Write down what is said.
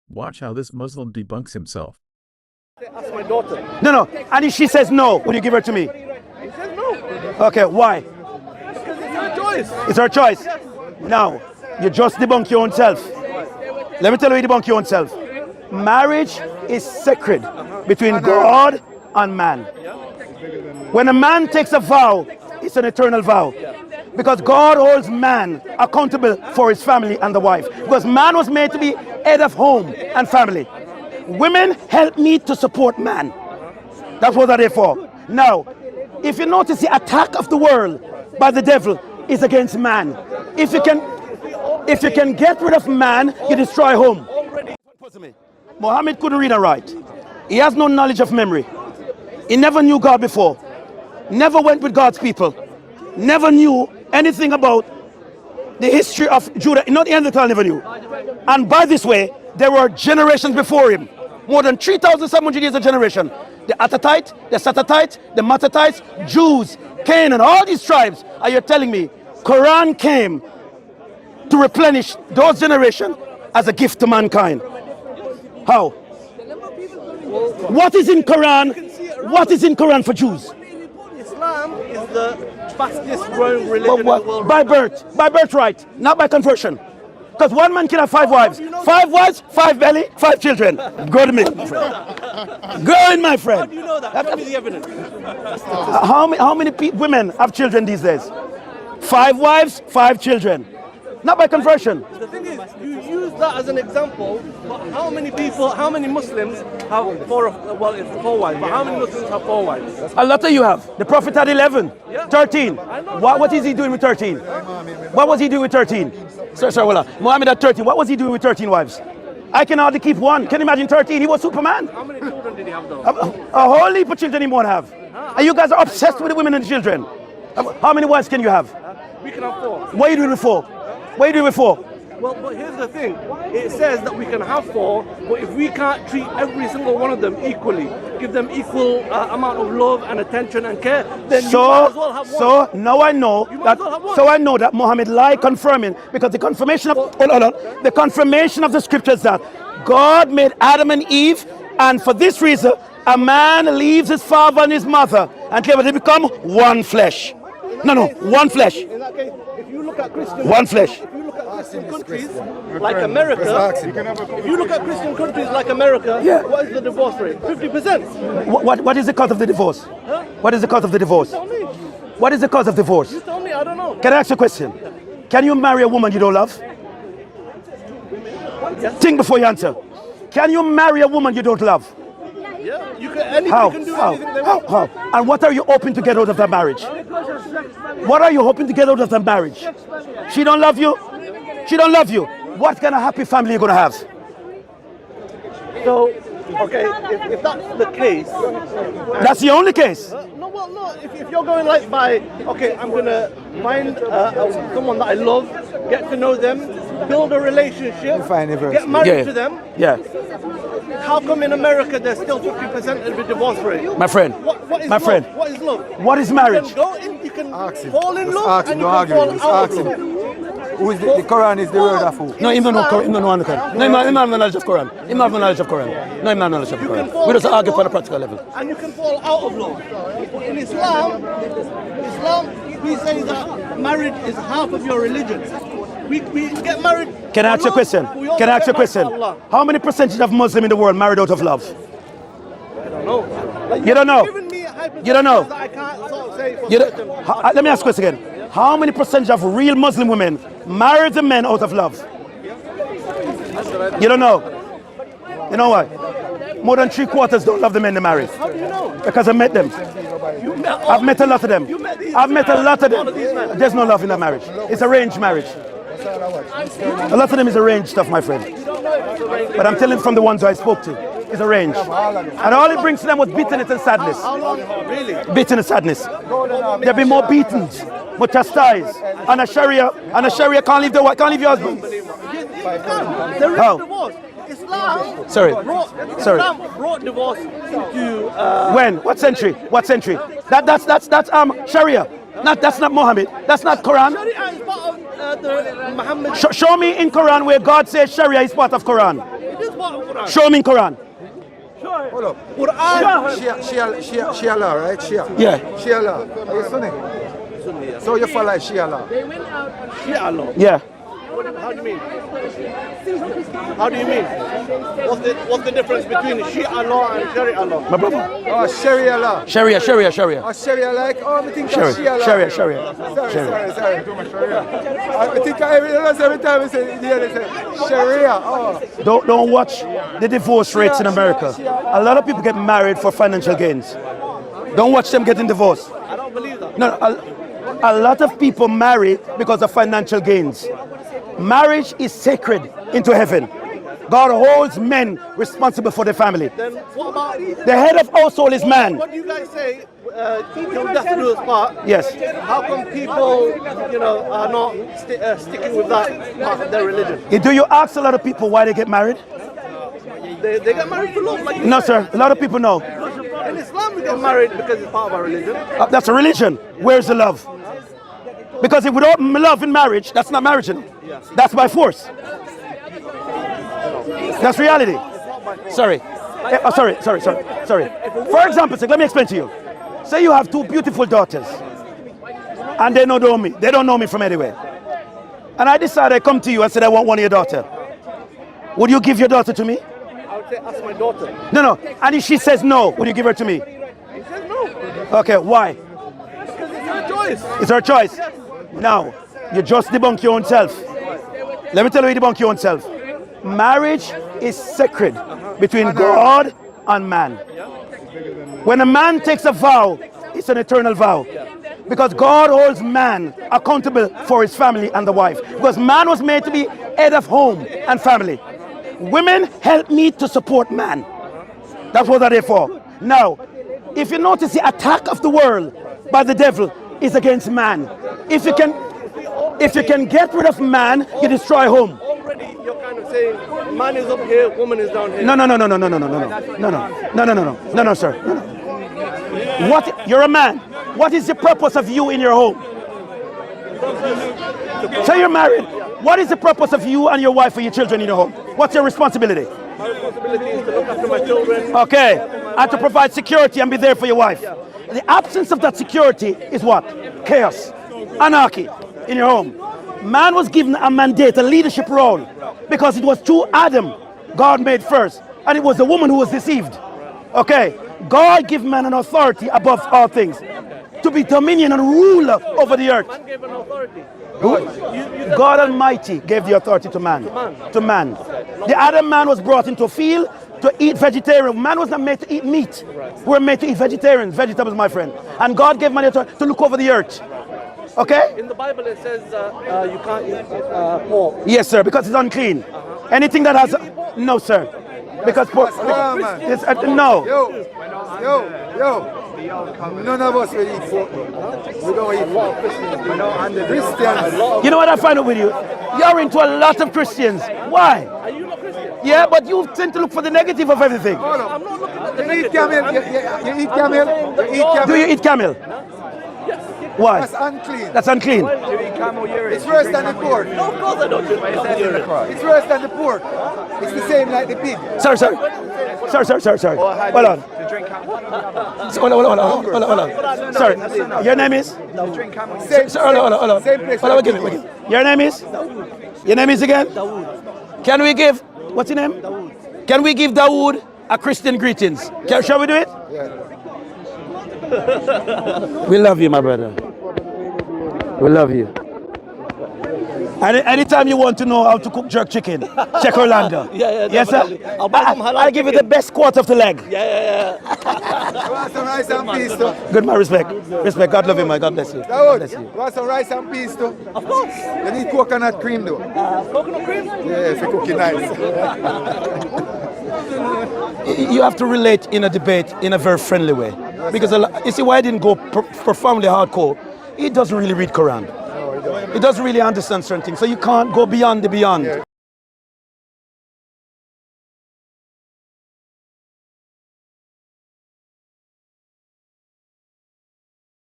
Watch how this Muslim debunks himself. Ask my daughter. No. And if she says no, will you give her to me? He says no. Okay, why? Because it's her choice. It's her choice. Now, you just debunk your own self. Let me tell you debunk your own self. Marriage is sacred between God and man. When a man takes a vow, it's an eternal vow. Because God holds man accountable for his family and the wife. Because man was made to be head of home and family. Women help me to support man. That's what they're there for. Now, if you notice, the attack of the world by the devil is against man. If you can get rid of man, you destroy home. Muhammad couldn't read and write. He has no knowledge of memory. He never knew God before. Never went with God's people. Never knew anything about the history of Judah. Not the end of the never knew. And by this way, there were generations before him. More than 3,700 years of generation. The Atatite, the Satatite, the Matatites, Jews, Canaan, all these tribes. Are you telling me Quran came to replenish those generations as a gift to mankind? How? What is in Quran? What is in Quran for Jews? Islam is the fastest growing religion in the world. By birthright, not by conversion. Because one man can have 5 wives. 5 wives, 5 belly, 5 children. Go to me, my friend. Go in, my friend. How do you know that? Show me the evidence. How many women have children these days? 5 wives, 5 children. Not by conversion. The thing is, you use that as an example, but how many people, how many Muslims have 4 wives, but how many Muslims have 4 wives? A lot of you have. The Prophet had 11, 13. What is he doing with 13? What was he doing with 13? Sorry, Muhammad had 13. What was he doing with 13 wives? I can hardly keep one. Can you imagine 13? He was Superman. How many children did he have though? A whole heap of children he won't have. And you guys are obsessed with the women and the children. How many wives can you have? We can have 4. What are you doing with 4? What are you doing with 4? Well, but here's the thing. It says that we can have 4, but if we can't treat every single one of them equally, give them equal amount of love and attention and care, then you might as well have 1. So now I know that. So I know that Muhammad lied, confirming, because the confirmation of the confirmation of the scriptures that God made Adam and Eve, and for this reason, a man leaves his father and his mother, and they become one flesh. No, one flesh. In that case, if you look at Christian One flesh. If you look at Christian countries like America, if you look at Christian countries like America, what is the divorce rate? 50%. What is the cause of the divorce? Huh? What is the cause of the divorce? Tell me. What is the cause of divorce? You tell me, I don't know. Can I ask you a question? Can you marry a woman you don't love? Yes. Think before you answer. Can you marry a woman you don't love? Yeah, you can. Anybody How? can do anything they want. How? And what are you hoping to get out of that marriage? What are you hoping to get out of that marriage? She don't love you? She don't love you. What kind of happy family are you going to have? So, okay, if that's the case. That's the only case. No. If you're going like by, okay, I'm going to find someone that I love, get to know them, build a relationship, get married to them. Yeah. How come in America there's still 50% of the divorce rate? My friend. What is My love? friend. What is love? What is marriage? You can fall in love and you can fall out of love. Who is the Quran is the word of who? No, him don't know Quran. Him don't know the Quran. No, him not have knowledge of Quran. Him not have knowledge of Quran. No, him not knowledge of Quran. We just argue on a practical level. And you can fall out of love. But in Islam, we say that marriage is half of your religion. We get married. Can I ask you a question? Can I ask you a question? How many percentage of Muslims in the world married out of love? I don't know. You don't know? You don't know? I can't sort of say for certain. Let me ask you a question again. How many percentage of real Muslim women marry the men out of love? You don't know? You know why? More than 3/4 don't love the men they marry. How do you know? Because I met them. I've met a lot of them. I've met a lot of them. There's no love in that marriage. It's arranged marriage. A lot of them is arranged stuff, my friend. But I'm telling from the ones I spoke to, it's arranged. And all it brings to them was bitterness and sadness. How long? Really? Bitterness and sadness. There'll be more beatings, more chastised. And a Sharia can't leave your husband. There is How? divorce. Islam Sorry. Islam brought divorce into When? What century? What century? That's Sharia. That's not Muhammad. That's not Quran. Sharia is part of the Muhammad. Show me in Quran where God says Sharia is part of Quran. It is part Show me in Quran. Hold up. Quran. Shia law, right? Shia. Yeah. Shia law. Are you Sunni? So you follow Shia law? Shia law. Yeah. How do you mean? How do you mean? What's the difference between Shia law and Sharia law? My brother. Oh, Sharia law. Sharia. Oh, Sharia like, I think that's Shia law. Sharia. Sorry. I think every time I say, they say Sharia. Oh. Don't watch the divorce rates in America. A lot of people get married for financial gains. Don't watch them getting divorced. I don't believe that. No, a lot of people marry because of financial gains. Marriage is sacred into heaven. God holds men responsible for their family. Then what about The head of household is man. what do you guys say? You have to do this part. Yes. How come people, are not sticking with that part of their religion? Do you ask a lot of people why they get married? They get married for love, like you No, said. sir. A lot of people know. In Islam, we get married because it's part of our religion. That's a religion. Where's the love? Because if without love in marriage, that's not marriage. That's by force. That's reality. Sorry. Sorry. For example, let me explain to you. Say you have two beautiful daughters, and they don't know me. They don't know me from anywhere. And I decide I come to you and said I want one of your daughter. Would you give your daughter to me? I would say, ask my daughter. No. And if she says no, would you give her to me? He says no. Okay, why? Because it's her choice. It's her choice. Now, you just debunk your own self. Let me tell you, you debunk your own self. Marriage is sacred between God and man. When a man takes a vow, it's an eternal vow. Because God holds man accountable for his family and the wife. Because man was made to be head of home and family. Women help me to support man. That's what they're there for. Now, if you notice, the attack of the world by the devil is against man. If you can get rid of man, you destroy home. Already, you're kind of saying, man is up here, woman is down here. No, sir. No. What? You're a man. What is the purpose of you in your home? Say you're married. What is the purpose of you and your wife or your children in your home? What's your responsibility? My responsibility is to look after my children. Okay. And to provide security and be there for your wife. The absence of that security is what? Chaos. Anarchy in your home. Man was given a mandate, a leadership role, because it was through Adam God made first, and it was the woman who was deceived. Okay. God gave man an authority above all things, to be dominion and ruler over the earth. Man gave an authority. God Almighty gave the authority to man. To man. The Adam man was brought into a field to eat vegetarian. Man was not made to eat meat. We were made to eat vegetables, my friend. And God gave man the authority to look over the earth. Okay? In the Bible it says you can't eat pork. Yes, sir, because it's unclean. Anything that has... No, sir. Because pork... No. Yo. None of us will eat pork. We don't eat pork. And the Christians. You know what I find out with you? You're into a lot of Christians. Why? Are you not Christian? Yeah, but you tend to look for the negative of everything. I'm not looking at the You eat negative. camel. You eat camel. Do you eat camel? Why? That's unclean. That's unclean. It's worse than the pork. No, of course I don't drink urine. It's worse than the pork. It's the same like the pig. Sorry. Hold on. Hold on. Sorry. Your name is? Hold on. Same place. Hold on, give me. Your name is? Your name is again? Can we give, what's your name? Can we give Dawood a Christian greetings? Shall we do it? Yeah. We love you, my brother. We love you. Anytime you want to know how to cook jerk chicken, check Orlando. Yes, sir. I'll give you the best quarter of the leg. Yeah. You want some rice and peas too? Good, my respect. God love you, man. God bless you. God bless you. You want some rice and peas too? Of course. You need coconut cream though. Coconut cream? Yeah, if you cook it nice. You have to relate in a debate in a very friendly way. Because you see why I didn't go profoundly hardcore. He doesn't really read Quran. He doesn't really understand certain things. So you can't go beyond the beyond.